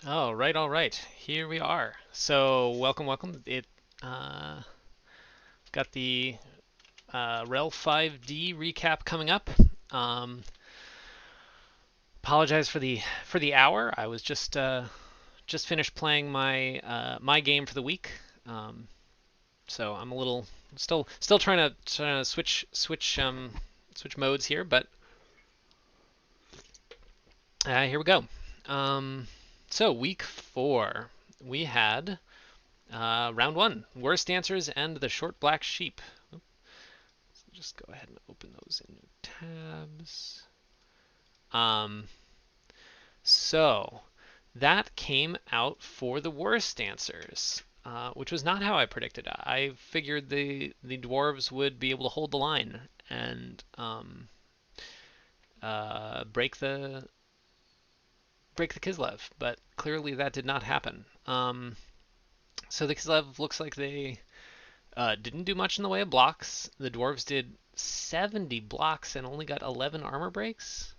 All right, all right. Here we are. So, welcome. Uh, got the REL 5D recap coming up. Um, Apologize for the hour. I was just finished playing my game for the week. Um, so I'm a little still trying to switch modes here, but here we go. Um, so week 4, we had round 1, worst answers and the short black sheep. Just go ahead and open those in new tabs. Um, so that came out for the worst answers, which was not how I predicted. I figured the dwarves would be able to hold the line and break the Kislev, but clearly that did not happen. So the Kislev looks like they didn't do much in the way of blocks. The dwarves did 70 blocks and only got 11 armor breaks.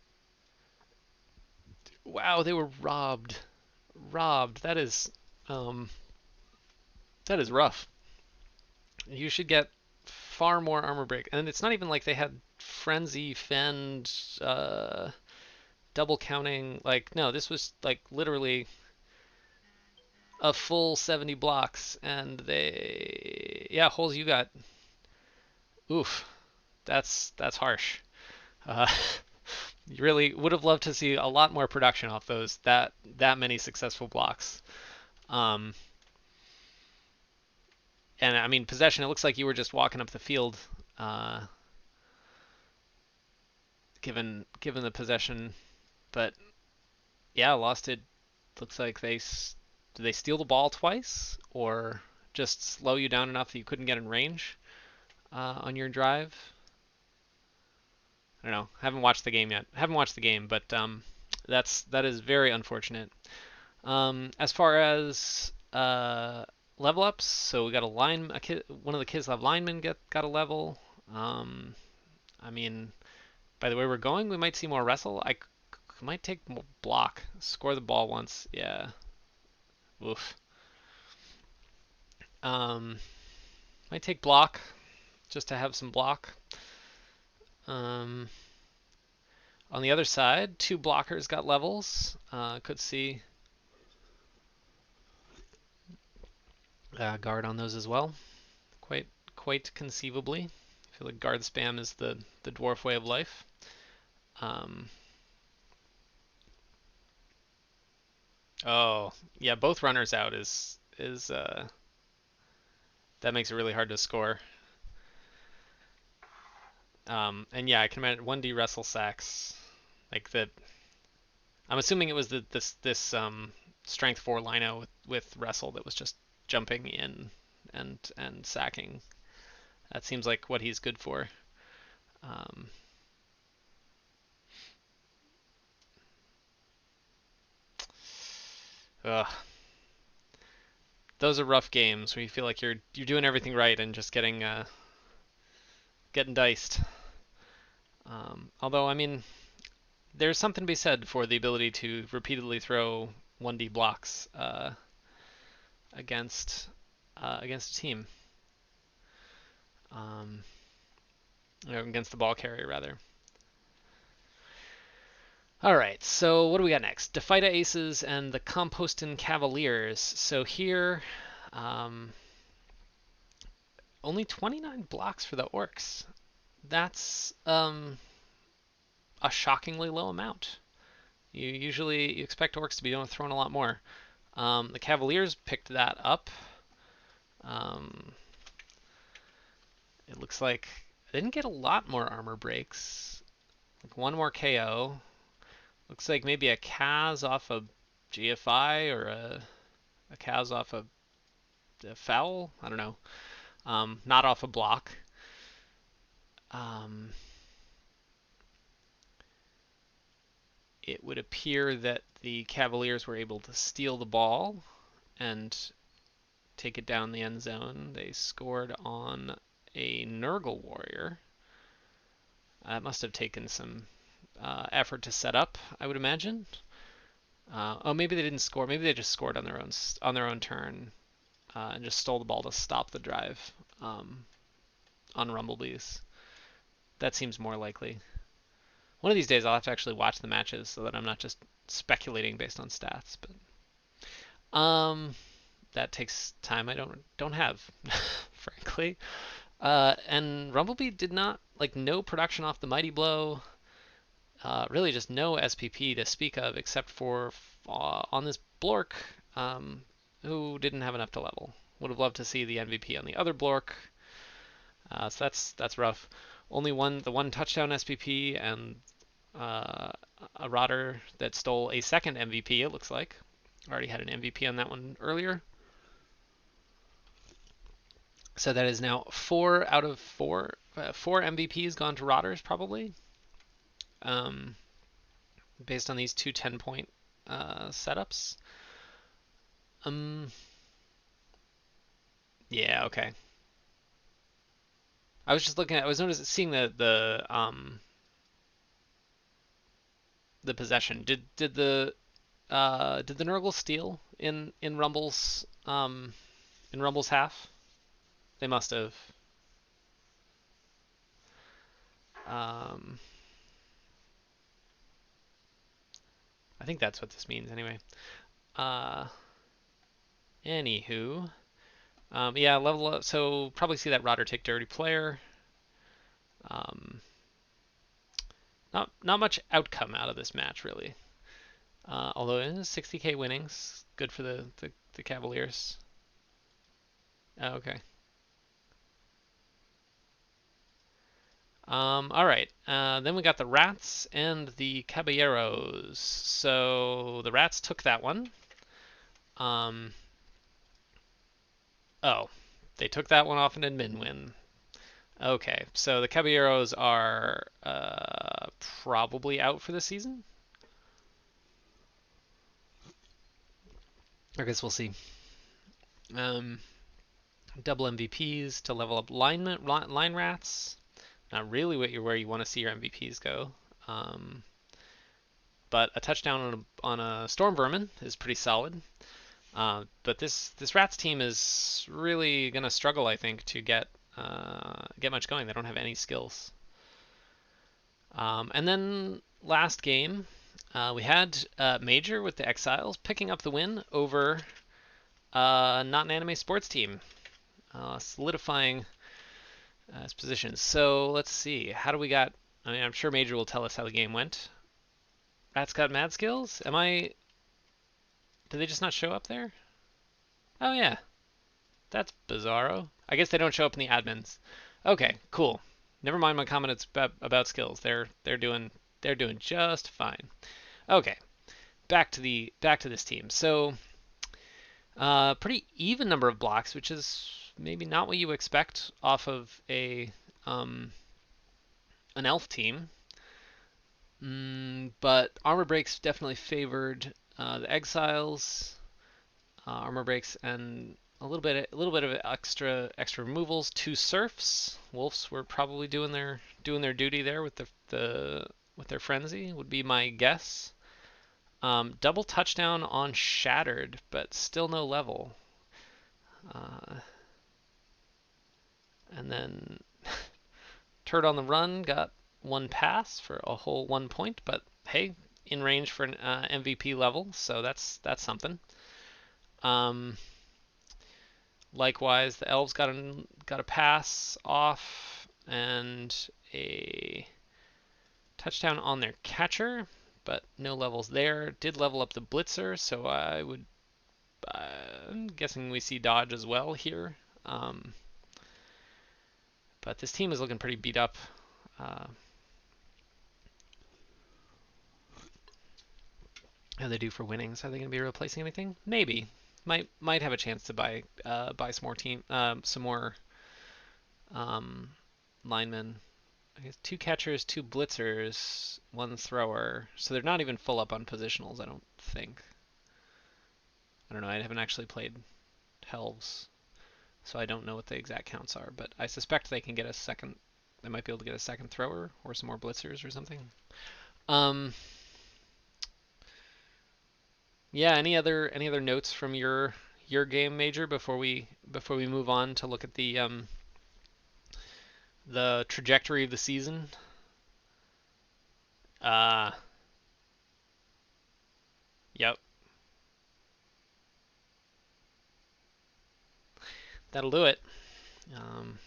Wow, they were robbed. Robbed. Um, that is rough. You should get far more armor break. And it's not even like they had frenzy, fend, double counting. Like, no, this was like literally a full 70 blocks, and yeah, holes you got. Oof, that's harsh. Uh, you really would have loved to see a lot more production off those that many successful blocks. Um, and I mean possession. It looks like you were just walking up the field, uh, given the possession. But yeah, lost it. Looks like did they steal the ball twice, or just slow you down enough that you couldn't get in range on your drive. I don't know. Haven't watched the game yet. Haven't watched the game, but that is very unfortunate. As far as level ups, so we got one of the Kislev linemen got a level. Um, I mean, by the way we're going, we might see more wrestle. I might take more block, score the ball once. Yeah. Oof. Um, might take block just to have some block. Um, on the other side, 2 blockers got levels. Could see guard on those as well. Quite quite conceivably. I feel like guard spam is the dwarf way of life. Um, oh yeah, both runners out is that makes it really hard to score. And yeah, I can imagine 1D wrestle sacks like the. I'm assuming it was this strength 4 lino with wrestle that was just jumping in and sacking. That seems like what he's good for. Um, ugh. Those are rough games where you feel like you're doing everything right and just getting diced. Although I mean, there's something to be said for the ability to repeatedly throw 1D blocks against against a team, um, against the ball carrier rather. All right, so what do we got next? Defida Aces and the Compostin Cavaliers. So here, um, only 29 blocks for the Orcs. That's a shockingly low amount. You expect Orcs to be throwing a lot more. The Cavaliers picked that up. Um, it looks like they didn't get a lot more armor breaks. Like one more KO. Looks like maybe a Kaz off a GFI or a Kaz off a foul. I don't know. Not off a block. Um, it would appear that the Cavaliers were able to steal the ball and take it down the end zone. They scored on a Nurgle warrior. That must have taken some effort to set up, I would imagine. Oh, maybe they didn't score. Maybe they just scored on their own turn and just stole the ball to stop the drive on Rumblebees. That seems more likely. One of these days I'll have to actually watch the matches so that I'm not just speculating based on stats. But that takes time I don't have, frankly. And Rumblebee did not no production off the Mighty Blow. Really just no SPP to speak of except for on this Blork, who didn't have enough to level. Would have loved to see the MVP on the other Blork. So that's rough. Only the one touchdown SPP and a Rotter that stole a second MVP. It looks like already had an MVP on that one earlier. So that is now 4 out of 4. 4 MVPs gone to Rotters probably. Based on these two 10-point setups. Yeah, okay. I was just looking at. I was seeing the possession. Did the Nurgle steal in Rumble's half? They must have. I think that's what this means anyway. Anywho, yeah, level up. So probably see that Rotter take dirty player. Not much outcome out of this match really. Although it is 60k winnings, good for the Cavaliers. Oh, okay. All right. Then we got the Rats and the Caballeros. So the Rats took that one. Oh, they took that one off an admin win. Okay, so the Caballeros are probably out for the season. I guess we'll see. Double MVPs to level up line rats. Not really where you want to see your MVPs go. But a touchdown on a Storm Vermin is pretty solid. But this Rats team is really gonna struggle, I think, to get much going. They don't have any skills. And then last game, we had Major with the Exiles picking up the win over not an anime sports team, solidifying his position. So let's see. How do we got? I mean, I'm sure Major will tell us how the game went. Rats got mad skills. Did they just not show up there? Oh yeah, that's bizarro. I guess they don't show up in the admins. Okay, cool. Never mind my comment about skills. They're doing just fine. Okay, back to this team. So, pretty even number of blocks, which is maybe not what you expect off of an elf team. But armor breaks definitely favored the Exiles. Armor breaks and a little bit of extra removals. 2 serfs. Wolves were probably doing their duty there with their frenzy would be my guess. Double touchdown on Shattered, but still no level. And then Turd on the Run got 1 pass for a whole 1 point, but hey, in range for an MVP level, so that's something. Likewise, the Elves got a pass off and a touchdown on their catcher, but no levels there. Did level up the Blitzer, so I'm guessing we see dodge as well here. But this team is looking pretty beat up. How do they do for winnings? Are they going to be replacing anything? Maybe. Might have a chance to buy some more linemen. I guess 2 catchers, 2 blitzers, 1 thrower. So they're not even full up on positionals, I don't think. I don't know. I haven't actually played Helves, so I don't know what the exact counts are. But I suspect they can get a second. They might be able to get a second thrower or some more blitzers or something. Yeah. Any other notes from your game, Major, before we move on to look at the trajectory of the season? Uh, yep. That'll do it. Um,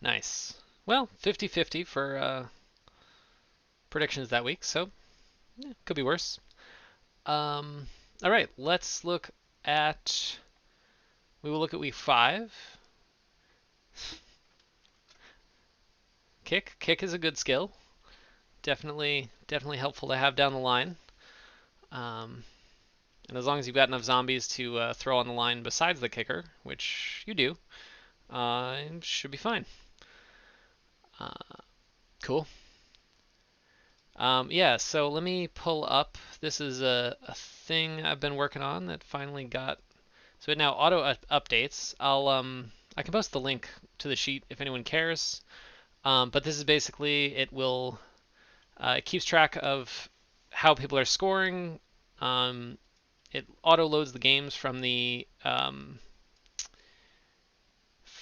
nice. Well, 50-50 for predictions that week, so yeah, could be worse. All right, let's look at. We will look at week 5. Kick is a good skill. Definitely helpful to have down the line. Um, and as long as you've got enough zombies to throw on the line besides the kicker, which you do, should be fine. Cool. Yeah, so let me pull up. This is a thing I've been working on that finally got. So it now auto updates. I can post the link to the sheet if anyone cares. But this is basically it keeps track of how people are scoring. It auto loads the games from the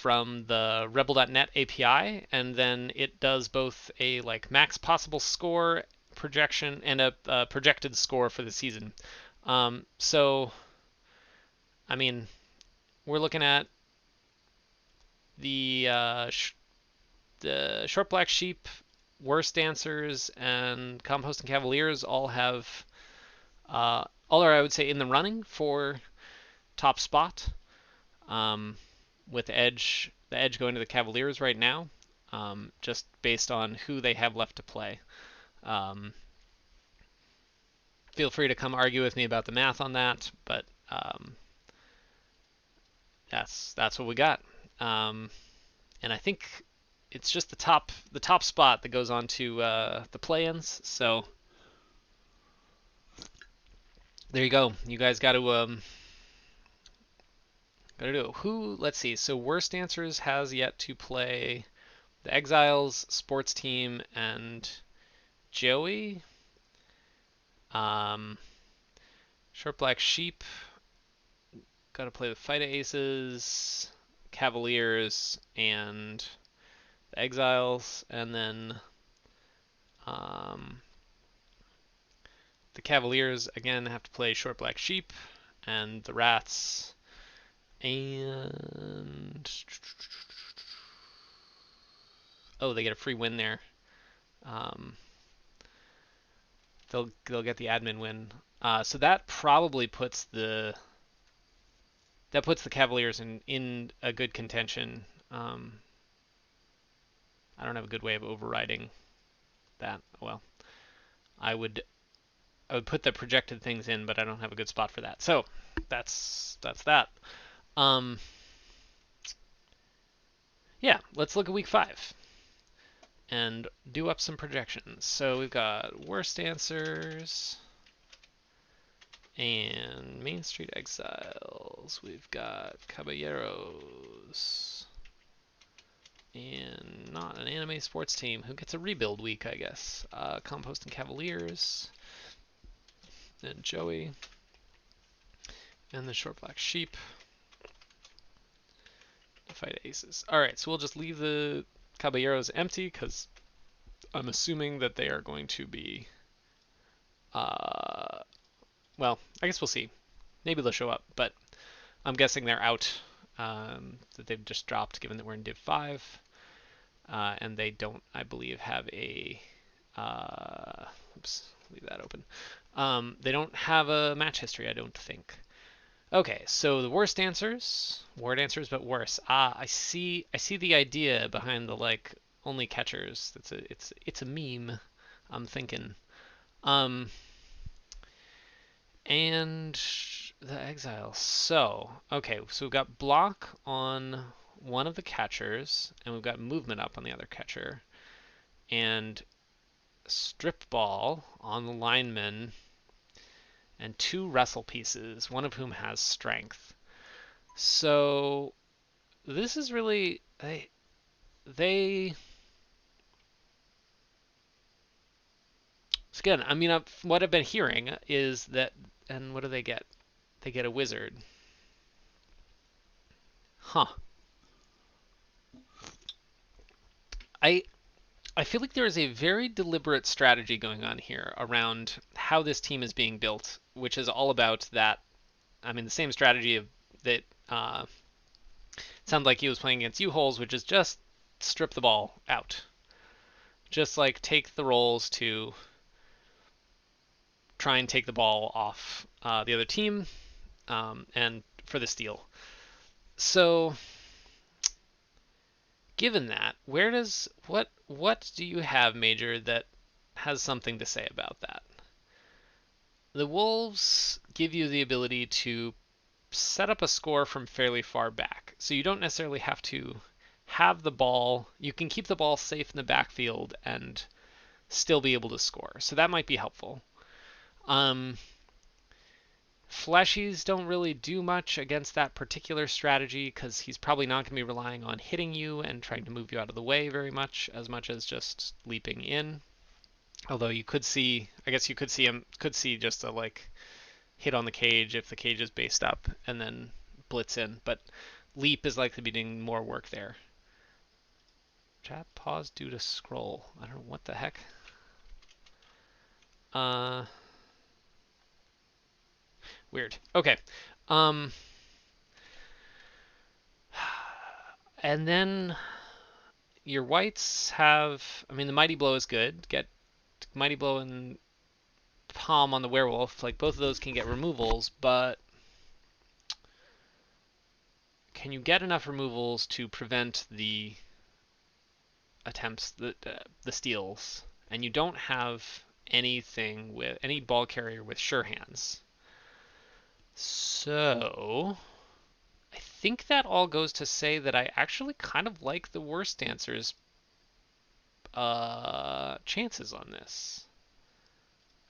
ReBBL.net API, and then it does both a like max possible score projection and a projected score for the season. So, I mean, we're looking at the short black sheep, worst dancers, and composting cavaliers all have all are, I would say, in the running for top spot. With the edge going to the Cavaliers right now, just based on who they have left to play. Um, feel free to come argue with me about the math on that, but that's what we got. And I think it's just the top spot that goes on to the play-ins. So there you go. You guys got to do it. Who? Let's see. So worst dancers has yet to play the Exiles, Sports Team, and Joey. Short Black Sheep. Got to play the Fighter Aces, Cavaliers, and the Exiles, and then the Cavaliers again have to play Short Black Sheep, and the Rats, and oh, they get a free win there. They'll get the admin win. So that probably puts the Cavaliers in a good contention. I don't have a good way of overriding that. Well, I would put the projected things in, but I don't have a good spot for that. So that's that. Yeah, let's look at week 5 and do up some projections. So we've got worst answers and Main Street Exiles. We've got Caballeros and not an anime sports team who gets a rebuild week, I guess. Composting Cavaliers and Joey and the Short Black Sheep. Fight Aces. All right, so we'll just leave the Caballeros empty because I'm assuming that they are going to be. Well, I guess we'll see. Maybe they'll show up, but I'm guessing they're out. That they've just dropped, given that we're in Div 5, and they don't, I believe, have a. Oops, leave that open. They don't have a match history, I don't think. Okay, so the worst answers, war dancers, but worse. I see the idea behind the like only catchers. It's a meme. I'm thinking. And the exiles. So okay, so we've got block on one of the catchers, and we've got movement up on the other catcher, and strip ball on the lineman, and 2 wrestle pieces, one of whom has strength. So this is really they again. I mean, what I've been hearing is that, and what do they get? They get a wizard. Huh. I I feel like there is a very deliberate strategy going on here around how this team is being built, which is all about that. I mean, the same strategy of that sounded like he was playing against U-Holes, which is just strip the ball out. Just like take the rolls to try and take the ball off the other team and for the steal. So, given that, what do you have, Major, that has something to say about that? The Wolves give you the ability to set up a score from fairly far back. So you don't necessarily have to have the ball. You can keep the ball safe in the backfield and still be able to score. So that might be helpful. Um, Fleshies don't really do much against that particular strategy because he's probably not going to be relying on hitting you and trying to move you out of the way very much, as much as just leaping in. Although you could see, I guess you could see just a like hit on the cage if the cage is based up and then blitz in. But leap is likely to be doing more work there. Chat pause due to scroll. I don't know what the heck. Uh, Weird. Okay. Um, and then your whites have. I mean, the mighty blow is good. Get mighty blow and palm on the werewolf. Like both of those can get removals, but can you get enough removals to prevent the attempts, the steals? And you don't have anything with any ball carrier with sure hands. So I think that all goes to say that I actually kind of like the worst dancer's chances on this.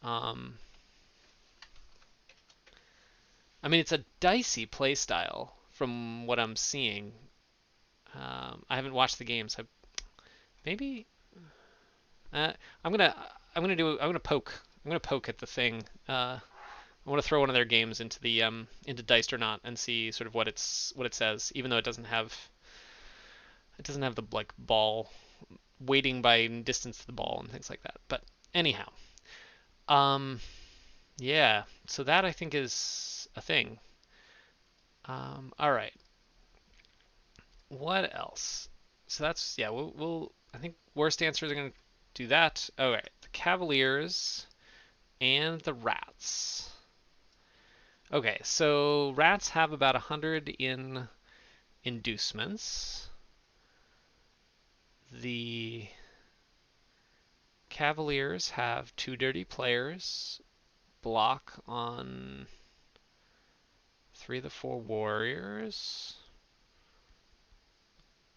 Um, I mean, it's a dicey play style from what I'm seeing. I haven't watched the games. Maybe uh, I'm gonna I'm gonna poke. I'm gonna poke at the thing. I want to throw one of their games into the into Diced or Not and see sort of what it says, even though it doesn't have the like ball weighting by distance to the ball and things like that. But anyhow, um, yeah. So that I think is a thing. All right. What else? So that's yeah. We'll I think worst answers are gonna do that. All right. The Cavaliers and the Rats. Okay, so Rats have about 100 in inducements. The Cavaliers have two dirty players, block on 3 of the 4 Warriors,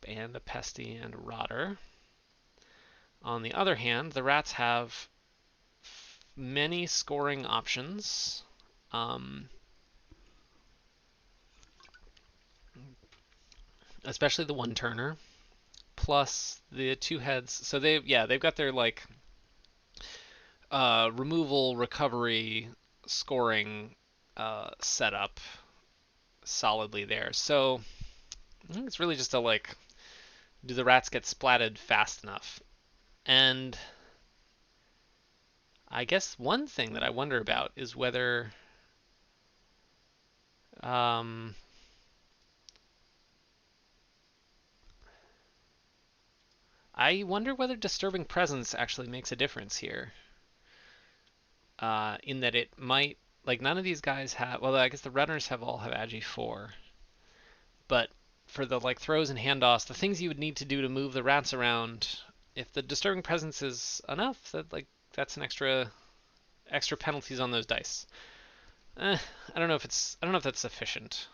and a Pesty and a Rotter. On the other hand, the Rats have many scoring options. Especially the one-turner, plus the two heads. So they've got their like removal, recovery, scoring setup solidly there. So I think it's really just a like, do the rats get splatted fast enough? And I guess one thing that I wonder about is whether um, I wonder whether disturbing presence actually makes a difference here. In that it might like none of these guys have. Well, I guess the runners all have Agi 4, but for the like throws and handoffs, the things you would need to do to move the rats around, if the disturbing presence is enough, that's an extra penalties on those dice. I don't know if that's sufficient.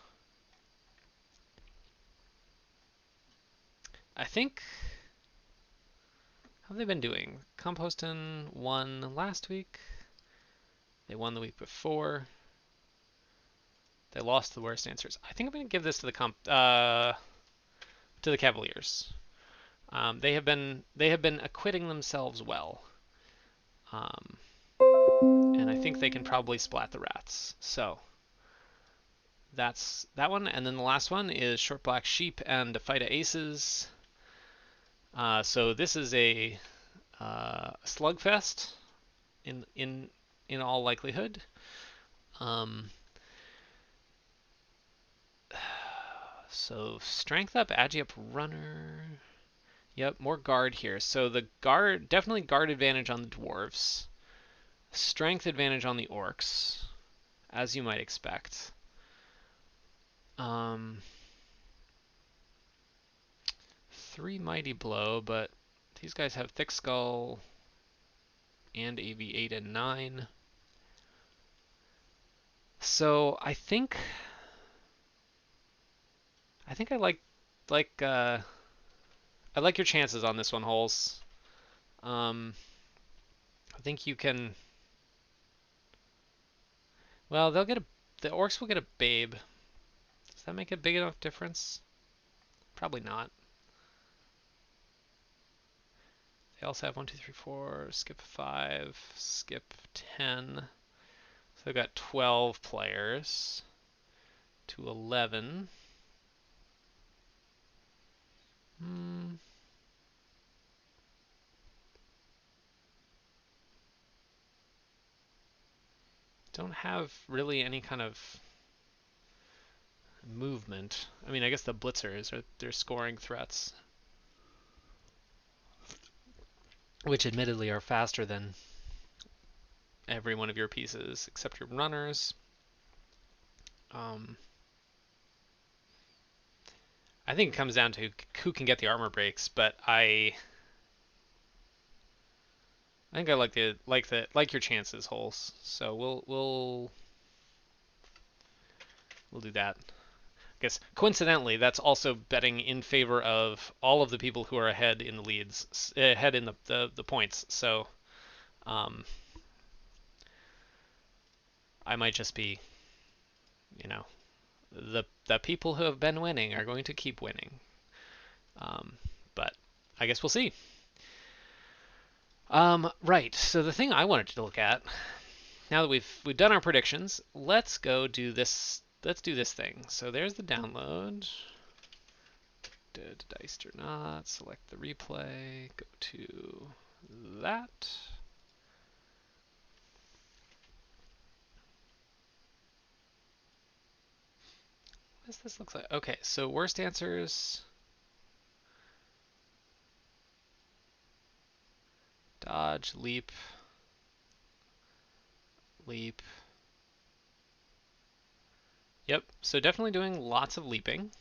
I think how have they been doing? Composton won last week. They won the week before. They lost the worst answers. I think I'm going to give this to the Cavaliers. They have been acquitting themselves well, um, and I think they can probably splat the rats. So that's that one. And then the last one is Short Black Sheep and a Fight of Aces. So this is a slugfest in all likelihood. Um, so strength up, agi up, runner. Yep, more guard here. So the guard, definitely guard advantage on the dwarves. Strength advantage on the orcs, as you might expect. Um, 3 mighty blow, but these guys have thick skull and AV 8 and 9. So I think I like I like your chances on this one, Holes. I think you can. Well, the orcs will get a babe. Does that make a big enough difference? Probably not. They also have 1, 2, 3, 4, skip 5, skip 10. So they've got 12 players to 11. Don't have really any kind of movement. I mean, I guess the blitzers are their scoring threats, which admittedly are faster than every one of your pieces except your runners. I think it comes down to who can get the armor breaks, but I think I like your chances, Holes. So we'll do that. I guess coincidentally, that's also betting in favor of all of the people who are ahead in the leads, ahead in the points. So I might just be, you know, the people who have been winning are going to keep winning. But I guess we'll see. Right. So the thing I wanted to look at, now that we've done our predictions, let's go do this. Let's do this thing. So there's the download. Diced or not. Select the replay. Go to that. What does this look like? Okay, so worst answers. Dodge, leap, leap. Yep, so definitely doing lots of leaping.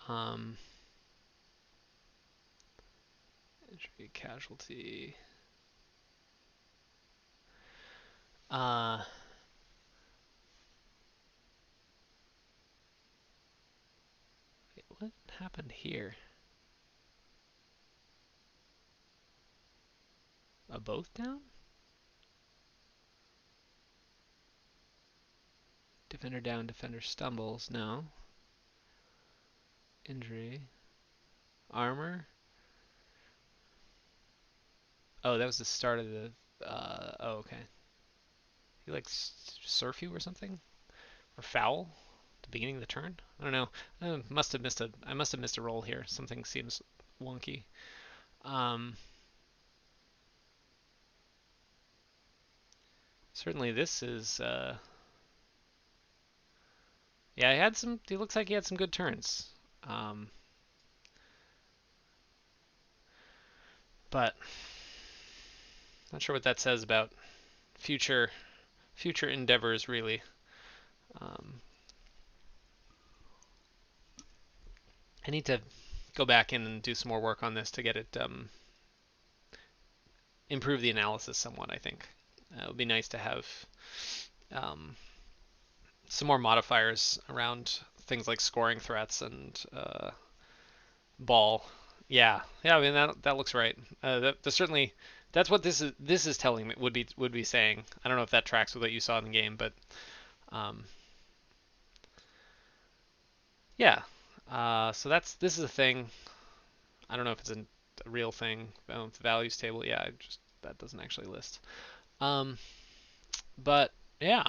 Injury, casualty. What happened here? A both down? Defender down, defender stumbles. No. Injury. Armor. Oh, that was the start of the. Oh, okay. He like surf you or something, or foul at the beginning of the turn. I don't know. I must have missed a roll here. Something seems wonky. Certainly this is. Yeah, he had some. He looks like he had some good turns. But not sure what that says about future endeavors, really. I need to go back in and do some more work on this to get it improve the analysis somewhat. I think it would be nice to have some more modifiers around things like scoring threats and ball. Yeah. I mean that looks right. That certainly that's what this is telling me would be saying. I don't know if that tracks with what you saw in the game, but Yeah. So this is a thing. I don't know if it's a real thing. The values table. Yeah, just that doesn't actually list. Um, but yeah.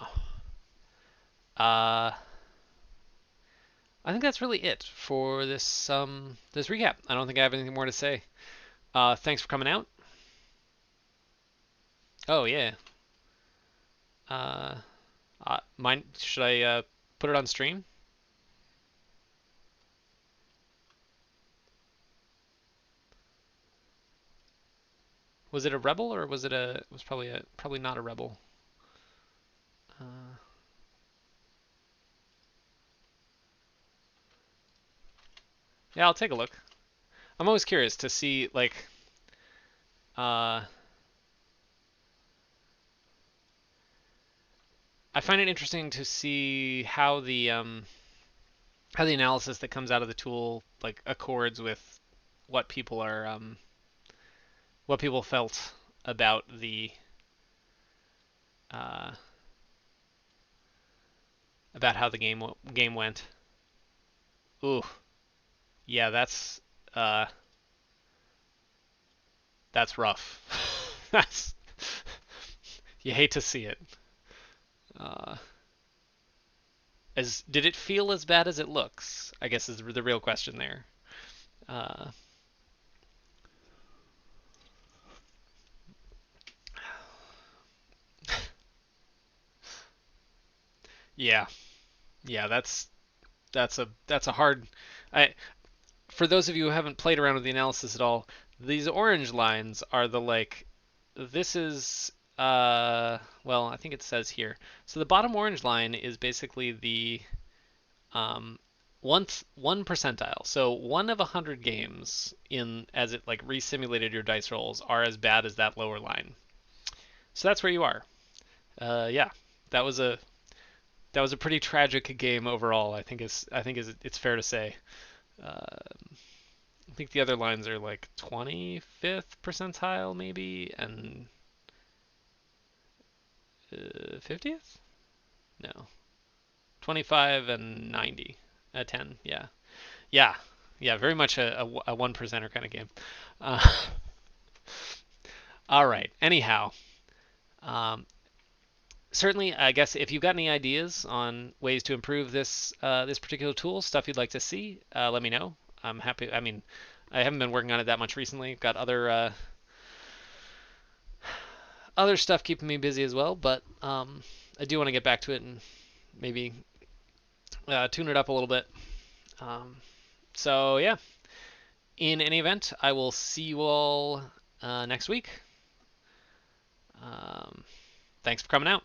Uh, I think that's really it for this recap. I don't think I have anything more to say. Thanks for coming out. Oh yeah. Uh, mine. Should I put it on stream? Was it a rebel or was it a? It was probably not a rebel. Uh, yeah, I'll take a look. I'm always curious to see like. Uh, I find it interesting to see how the analysis that comes out of the tool like accords with what people are what people felt about the uh, about how the game went. Ooh, yeah, uh, that's rough. That's you hate to see it. Uh, as did it feel as bad as it looks? I guess is the real question there. Uh, yeah, yeah, that's a hard. I For those of you who haven't played around with the analysis at all, these orange lines are the like this is well, I think it says here. So the bottom orange line is basically the um one percentile. So 1 of 100 games in as it like resimulated your dice rolls are as bad as that lower line. So that's where you are. Yeah, that was a that was a pretty tragic game overall. I think is it's fair to say. Uh, I think the other lines are like 25th percentile maybe and 50th? No. 25 and 90. 10, yeah. Yeah. Yeah, very much a one percenter kind of game. Uh, all right. Anyhow, um, certainly, I guess if you've got any ideas on ways to improve this particular tool, stuff you'd like to see, let me know. I'm happy. I mean, I haven't been working on it that much recently. Got other stuff keeping me busy as well, but I do want to get back to it and maybe tune it up a little bit. Um, so yeah, in any event, I will see you all next week. Um, thanks for coming out.